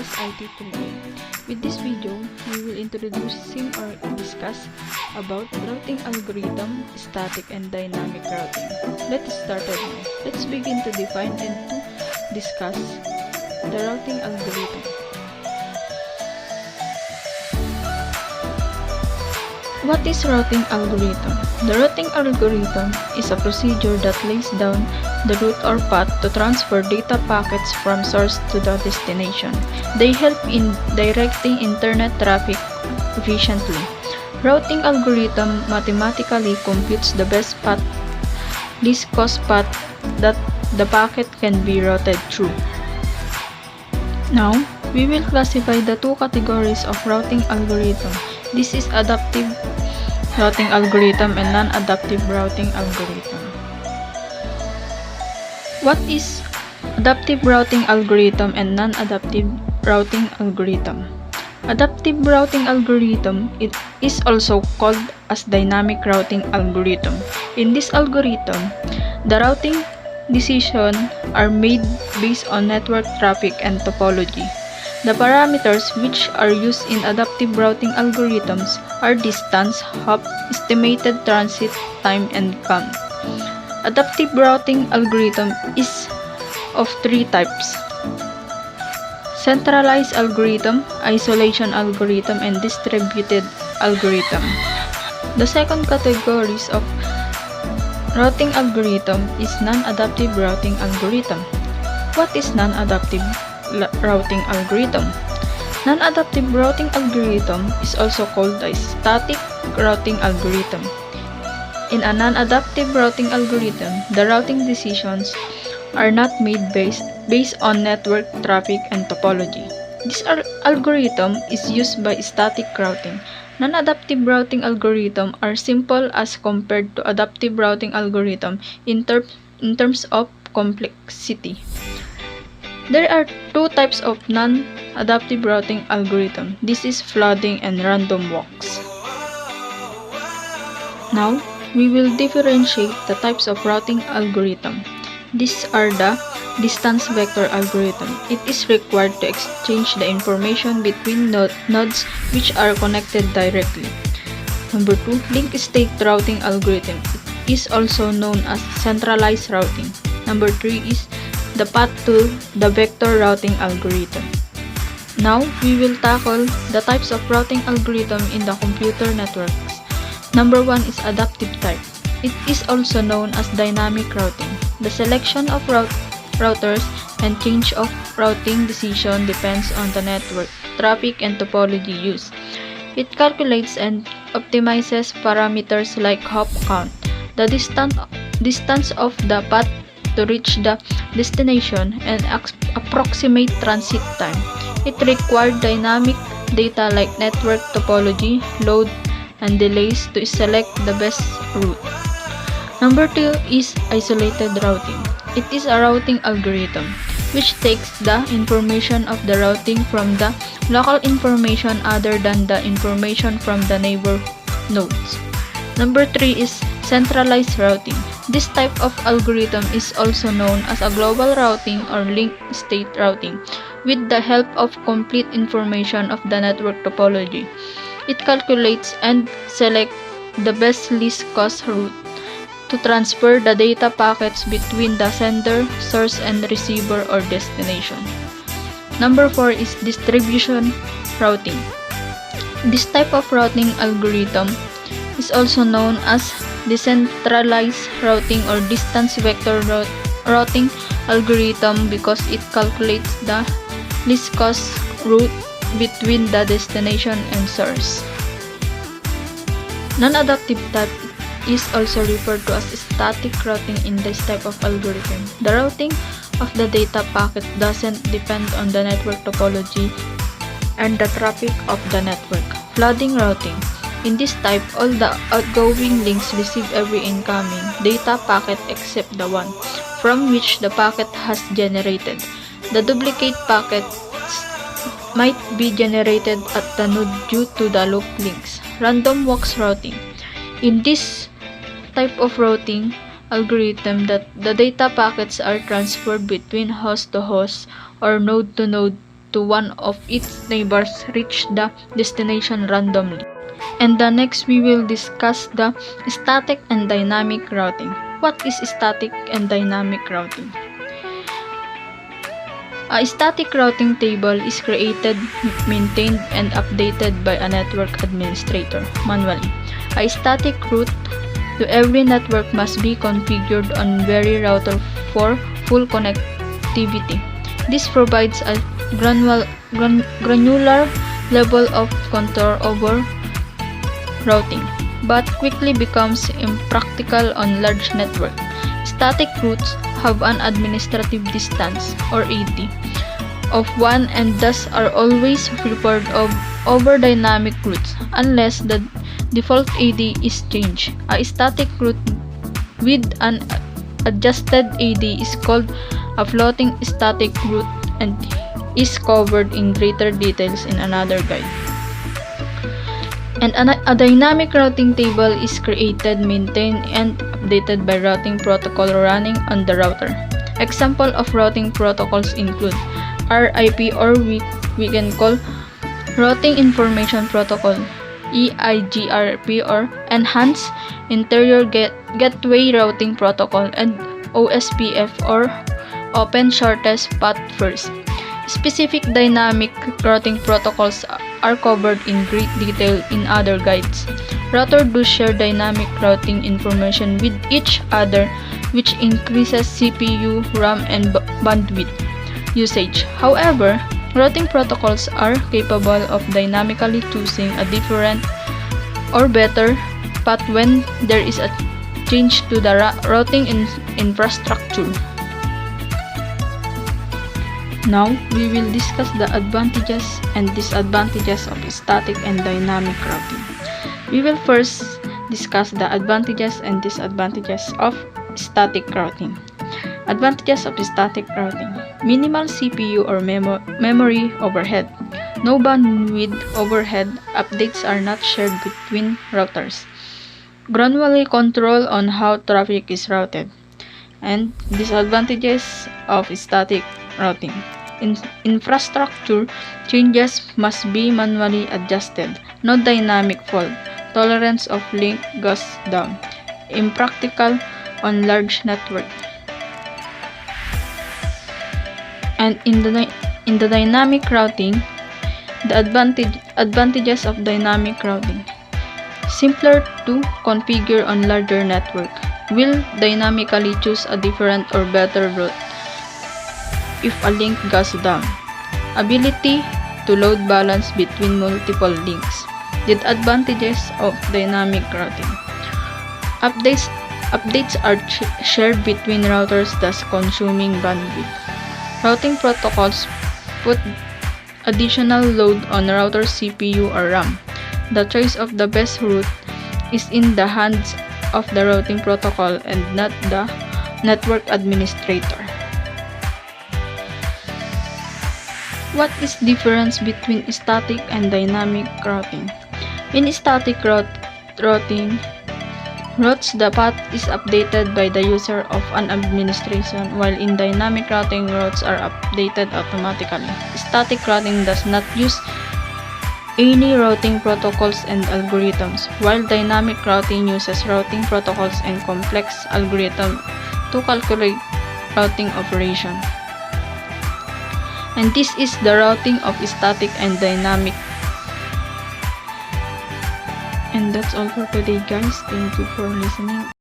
is IT Today. With this video, we will introducing or discuss about routing algorithm, static and dynamic routing. Let's start now. Let's begin to define and to discuss the routing algorithm. What is routing algorithm? The routing algorithm is a procedure that lays down the route or path to transfer data packets from source to the destination. They help in directing internet traffic efficiently. Routing algorithm mathematically computes the best path, least cost path that the packet can be routed through. Now, we will classify the two categories of routing algorithm. This is adaptive routing algorithm and non-adaptive routing algorithm. What is adaptive routing algorithm and non-adaptive routing algorithm? Adaptive routing algorithm is also called as dynamic routing algorithm. In this algorithm, the routing decisions are made based on network traffic and topology. The parameters which are used in adaptive routing algorithms are distance, hop, estimated transit time, and count. Adaptive routing algorithm is of three types: centralized algorithm, isolation algorithm, and distributed algorithm. The second categories of routing algorithm is non-adaptive routing algorithm. What is non-adaptive routing algorithm? Non-adaptive routing algorithm is also called a static routing algorithm. In a non-adaptive routing algorithm, the routing decisions are not made based on network traffic and topology. This algorithm is used by static routing. Non-adaptive routing algorithm are simple as compared to adaptive routing algorithm in terms of complexity. There are two types of non-adaptive routing algorithm. This is flooding and random walks. Now, we will differentiate the types of routing algorithm. These are the distance vector algorithm. It is required to exchange the information between nodes which are connected directly. Number 2, link state routing algorithm. It is also known as centralized routing. Number 3 is the path to the vector routing algorithm. Now, we will tackle the types of routing algorithm in the computer networks. Number 1 is adaptive type. It is also known as dynamic routing. The selection of routers and change of routing decision depends on the network, traffic, and topology used. It calculates and optimizes parameters like hop count, the distance of the path to reach the destination, and approximate transit time. It required dynamic data like network topology, load, and delays to select the best route. Number 2 is isolated routing. It is a routing algorithm which takes the information of the routing from the local information other than the information from the neighbor nodes. Number 3 is centralized routing. This type of algorithm is also known as a global routing or link state routing with the help of complete information of the network topology. It calculates and selects the best least cost route to transfer the data packets between the sender, source, and receiver or destination. Number 4 is distribution routing. This type of routing algorithm is also known as decentralized routing or distance vector routing algorithm because it calculates the least cost route between the destination and source. Non-adaptive type is also referred to as static routing in this type of algorithm. The routing of the data packet doesn't depend on the network topology and the traffic of the network. Flooding routing. In this type, all the outgoing links receive every incoming data packet except the one from which the packet has generated. The duplicate packets might be generated at the node due to the loop links. Random walks routing. In this type of routing algorithm, that the data packets are transferred between host to host or node to node to one of its neighbors reach the destination randomly. And the next we will discuss the static and dynamic routing. What is static and dynamic routing? A static routing table is created, maintained, and updated by a network administrator manually. A static route to every network must be configured on every router for full connectivity. This provides a granular level of control over routing, but quickly becomes impractical on large networks. Static routes have an administrative distance, or AD, of 1 and thus are always preferred over dynamic routes unless the default AD is changed. A static route with an adjusted AD is called a floating static route and is covered in greater details in another guide. And a dynamic routing table is created, maintained, and updated by routing protocol running on the router. Example of routing protocols include RIP, or we can call Routing Information Protocol, EIGRP, or Enhanced Interior Gateway Routing Protocol, and OSPF, or Open Shortest Path First. Specific dynamic routing protocols are covered in great detail in other guides. Routers do share dynamic routing information with each other, which increases CPU, RAM, and bandwidth usage. However, routing protocols are capable of dynamically choosing a different or better path when there is a change to the routing infrastructure. Now, we will discuss the advantages and disadvantages of static and dynamic routing. We will first discuss the advantages and disadvantages of static routing. Advantages of static routing: minimal CPU or memory overhead. No bandwidth overhead. Updates are not shared between routers. Granular control on how traffic is routed. And disadvantages of static routing: infrastructure changes must be manually adjusted. No dynamic fault tolerance of link goes down. Impractical on large network. And in the dynamic routing, the advantages of dynamic routing: simpler to configure on larger network. Will dynamically choose a different or better route if a link goes down. Ability to load balance between multiple links. The advantages of dynamic routing: updates are shared between routers, thus consuming bandwidth. Routing protocols put additional load on router CPU or RAM. The choice of the best route is in the hands of the routing protocol and not the network administrator. What is difference between static and dynamic routing? In static routing, the path is updated by the user of an administration, while in dynamic routing, routes are updated automatically. Static routing does not use any routing protocols and algorithms, while dynamic routing uses routing protocols and complex algorithms to calculate routing operation. And this is the routing of static and dynamic. And that's all for today, guys. Thank you for listening.